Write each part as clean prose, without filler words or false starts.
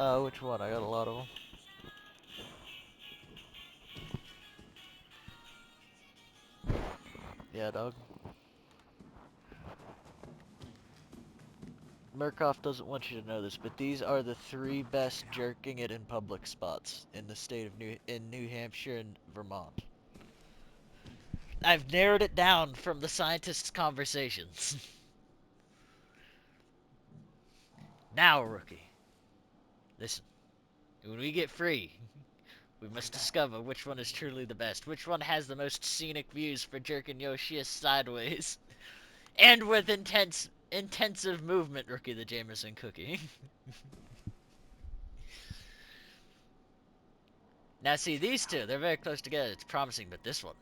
Which one? I got a lot of them. Yeah, dog. Murkoff doesn't want you to know this, but these are the 3 best jerking it in public spots in the state of New Hampshire and Vermont. I've narrowed it down from the scientists' conversations. Now, rookie, listen. When we get free, we must discover which one is truly the best. Which one has the most scenic views for jerking Yoshius sideways. And with intensive movement, Rookie the Jameson Cookie. Now see, these two, they're very close together. It's promising, but this one,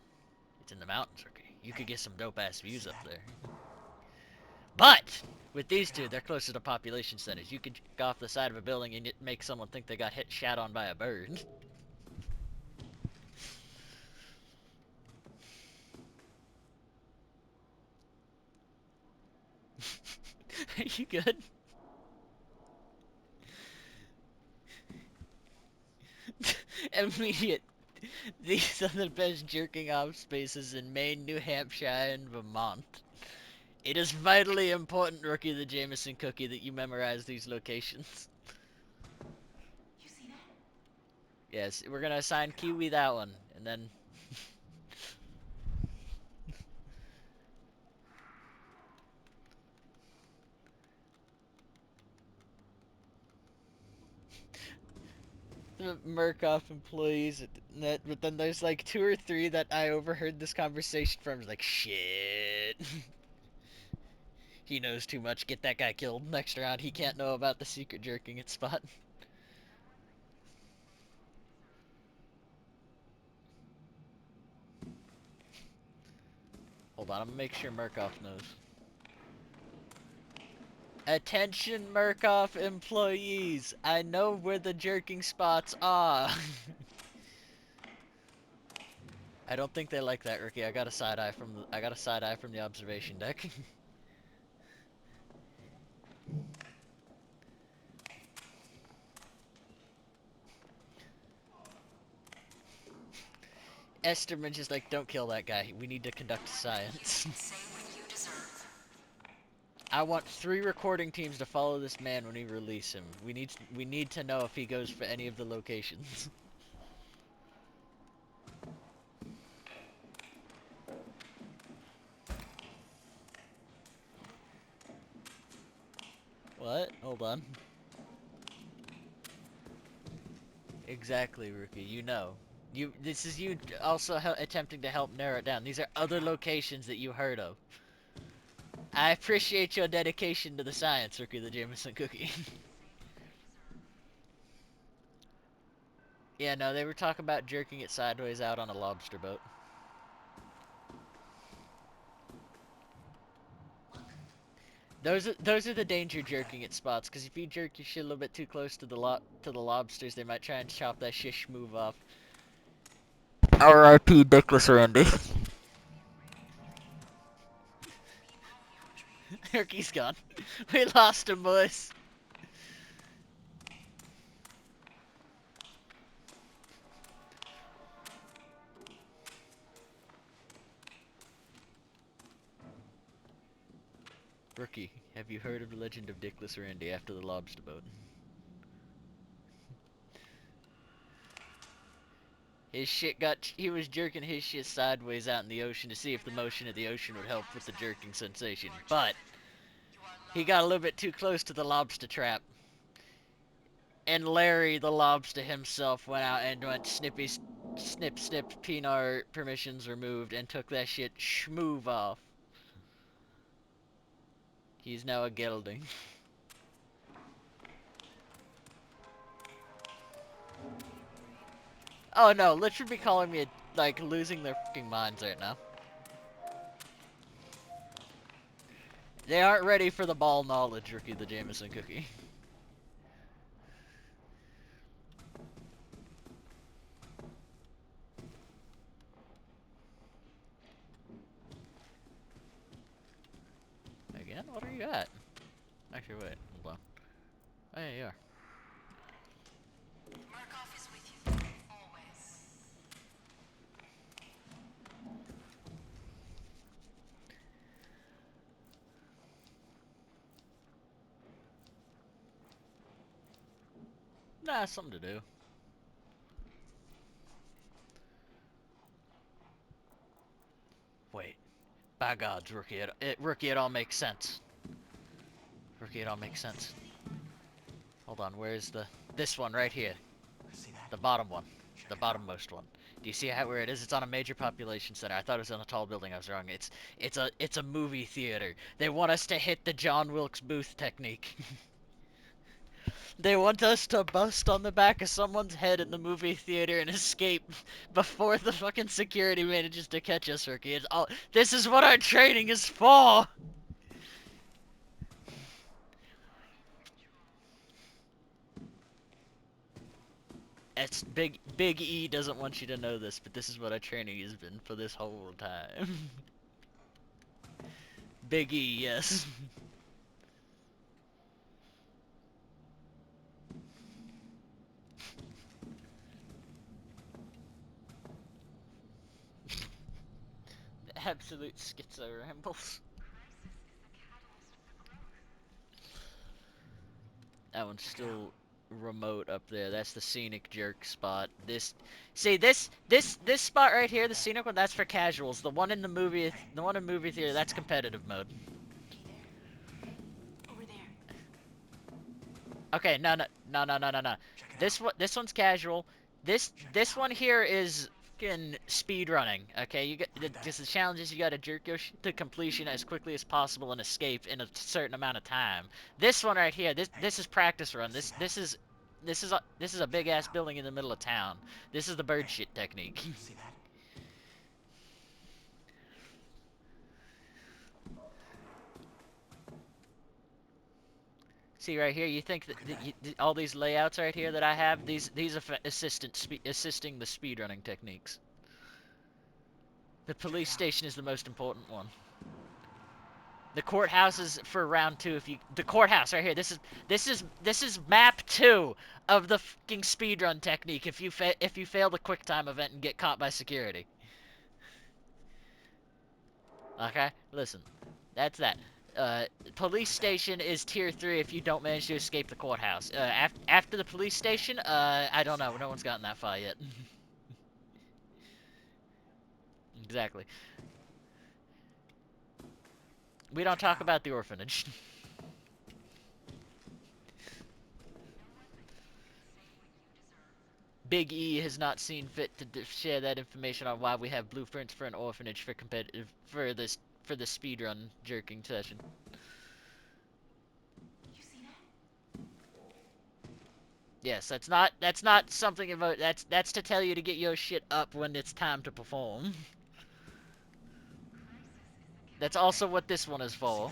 it's in the mountains, Rookie. You could get some dope-ass views up there. But, with these two, they're closer to population centers. You could go off the side of a building and make someone think they got shat on by a bird. Are you good? Immediate. These are the best jerking off spaces in Maine, New Hampshire, and Vermont. It is vitally important, Rookie the Jameson Cookie, that you memorize these locations. You see that? Yes, we're gonna assign Kiwi that one, and then... the Murkoff employees, but then there's like 2 or 3 that I overheard this conversation from, like, shit. He knows too much, get that guy killed. Next round, he can't know about the secret jerking it spot. Hold on, I'm gonna make sure Murkoff knows. Attention Murkoff employees, I know where the jerking spots are. I don't think they like that, Ricky. I got a side eye from the observation deck. Esterman just like, don't kill that guy. We need to conduct science. Say what you deserve. I want 3 recording teams to follow this man when we release him. We need to know if he goes for any of the locations. What? Hold on. Exactly, Rookie. You know. This is you also attempting to help narrow it down. These are other locations that you heard of. I appreciate your dedication to the science, Rookie the Jameson Cookie. Yeah, no, they were talking about jerking it sideways out on a lobster boat. Those are the danger jerking it spots, because if you jerk your shit a little bit too close to the lobsters, they might try and chop that shish move off. R.I.P. Dickless Randy. Turkey's gone. We lost him, boys. Rookie, have you heard of the legend of Dickless Randy after the lobster boat? He was jerking his shit sideways out in the ocean to see if the motion of the ocean would help with the jerking sensation. But he got a little bit too close to the lobster trap. And Larry the lobster himself went out and went snip snip peanut permissions removed and took that shit schmoove off. He's now a gelding. Oh no, Lich would be calling me like losing their fucking minds right now. They aren't ready for the ball knowledge, Rookie the Jameson Cookie. Again? What are you at? Actually, wait, hold on. Oh yeah, you are. Markov is with you. Always. Nah, something to do. Wait. By gods, Rookie, it all makes sense. Rookie, it all makes sense. Hold on, where's the... This one right here. See that? The bottom one. Check The it out. bottommost one. Do you see how where it is? It's on a major population center. I thought it was on a tall building. I was wrong. It's a movie theater. They want us to hit the John Wilkes Booth technique. They want us to bust on the back of someone's head in the movie theater and escape before the fucking security manages to catch us, Rookie. It's all. This is what our training is for. It's Big E doesn't want you to know this, but this is what our training has been for this whole time. Big E, yes. Absolute schizo rambles. That one's still remote up there. That's the scenic jerk spot. This spot right here, the scenic one, that's for casuals. The one in movie theater, that's competitive mode. Over there. Okay, no. Check it out. This one's casual. This one here is fucking speed running. Okay, just the challenge is you gotta jerk your to completion as quickly as possible and escape in a certain amount of time. This one right here, this is practice run. This is a big ass building in the middle of town. This is the bird shit technique. See that? See right here, you think that all these layouts right here that I have, these are assisting the speedrunning techniques. The police station is the most important one. The courthouse is for round two. The courthouse right here. This is map 2 of the fucking speedrun technique. If you fail the quick time event and get caught by security. Okay, listen, that's that. Police station is tier 3 if you don't manage to escape the courthouse. After the police station, I don't know. No one's gotten that far yet. Exactly. We don't talk about the orphanage. Big E has not seen fit to share that information on why we have blueprints for an orphanage for competitive for the speedrun jerking session. You see that? Yes, that's not something about that's to tell you to get your shit up when it's time to perform. That's also what this one is for.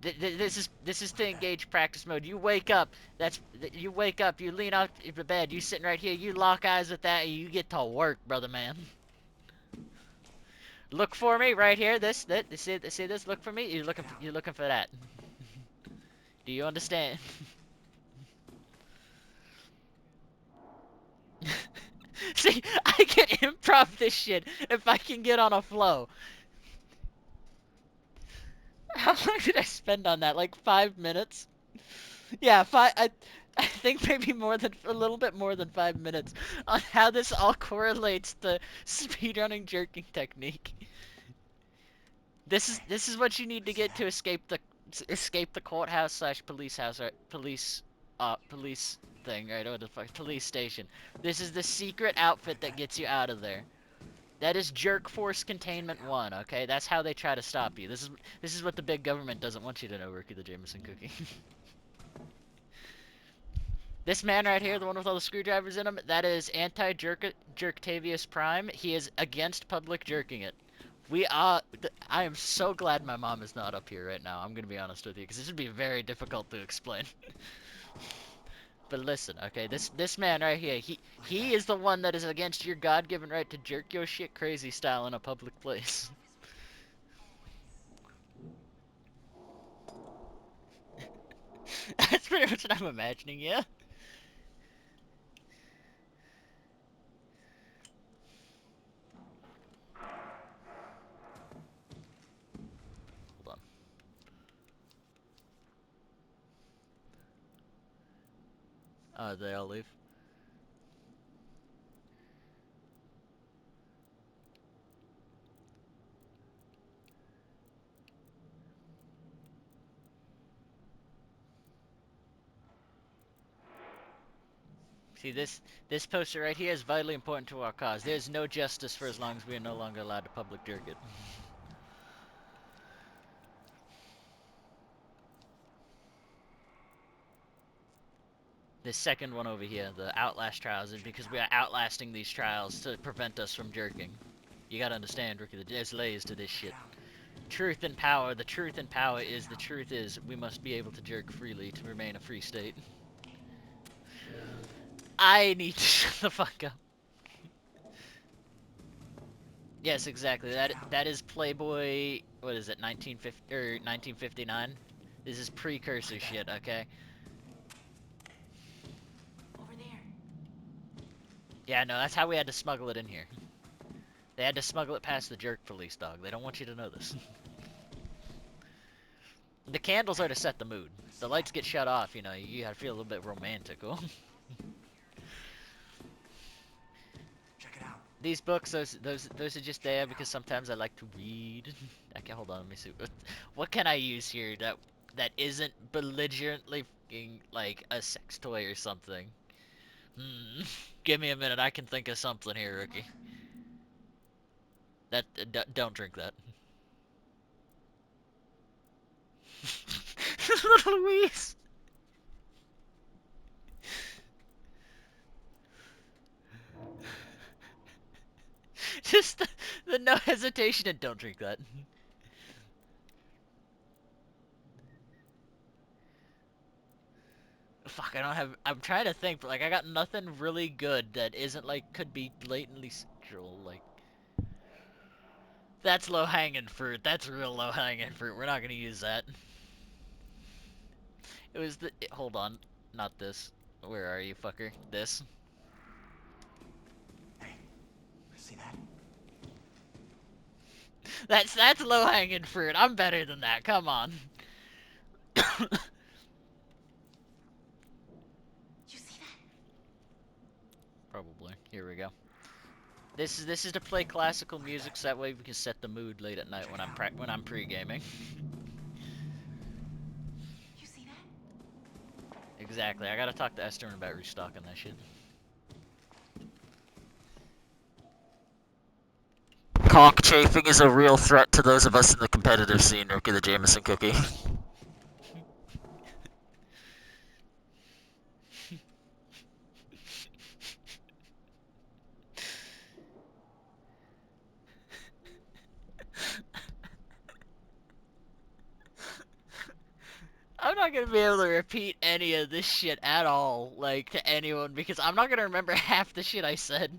This is to engage practice mode. You wake up. You wake up. You lean out of the bed. You sitting right here. You lock eyes with that, and you get to work, brother man. Look for me right here. See this. Look for me. You're looking for that. Do you understand? See, I can improv this shit if I can get on a flow. How long did I spend on that? Like 5 minutes? Yeah, I think maybe a little bit more than 5 minutes on how this all correlates to speedrunning jerking technique. This is what you need to get to escape the courthouse slash police house or police thing, right? Or the fuck police station. This is the secret outfit that gets you out of there. That is Jerk Force Containment 1, okay? That's how they try to stop you. This is what the big government doesn't want you to know, Rookie the Jameson Cookie. This man right here, the one with all the screwdrivers in him, that is Jerktavius Prime. He is against public jerking it. I am so glad my mom is not up here right now. I'm gonna be honest with you, because this would be very difficult to explain. But listen, okay, this man right here, he is the one that is against your God-given right to jerk your shit crazy style in a public place. That's pretty much what I'm imagining, yeah. Hold on. Oh, they all leave. See, this poster right here is vitally important to our cause. There's no justice for as long as we are no longer allowed to public jerk it. This second one over here, the Outlast trials, is because we are outlasting these trials to prevent us from jerking. You gotta understand, Ricky, there's layers to this shit. Truth and power. The truth and power is the truth is we must be able to jerk freely to remain a free state. I need to shut the fuck up. Yes, exactly. That is Playboy. What is it? 1950 or 1959. This is precursor shit. Okay. Over there. Yeah, no, that's how we had to smuggle it in here. They had to smuggle it past the jerk police, dog. They don't want you to know this. The candles are to set the mood. The lights get shut off, you know, you gotta feel a little bit romantical. Check it out. These books, those are just there because sometimes I like to read. Okay, hold on, let me see. What can I use here that isn't belligerently like a sex toy or something? Hmm. Give me a minute, I can think of something here, rookie. That don't drink that. Little Louise. Just the no hesitation and don't drink that. Fuck, I don't have. I'm trying to think, but like I got nothing really good that isn't like could be blatantly sexual. Like that's low hanging fruit. That's real low hanging fruit. We're not gonna use that. It was the. Hold on, not this. Where are you, fucker? This. Hey, see that? That's low hanging fruit. I'm better than that. Come on. You see that? Probably. Here we go. This is to play classical music, so that way we can set the mood late at night when I'm pre-gaming. You see that? Exactly. I gotta talk to Esther about restocking that shit. Cockchafing is a real threat to those of us in the competitive scene, Rookie the Jameson cookie. I'm not gonna be able to repeat any of this shit at all, like, to anyone, because I'm not gonna remember half the shit I said.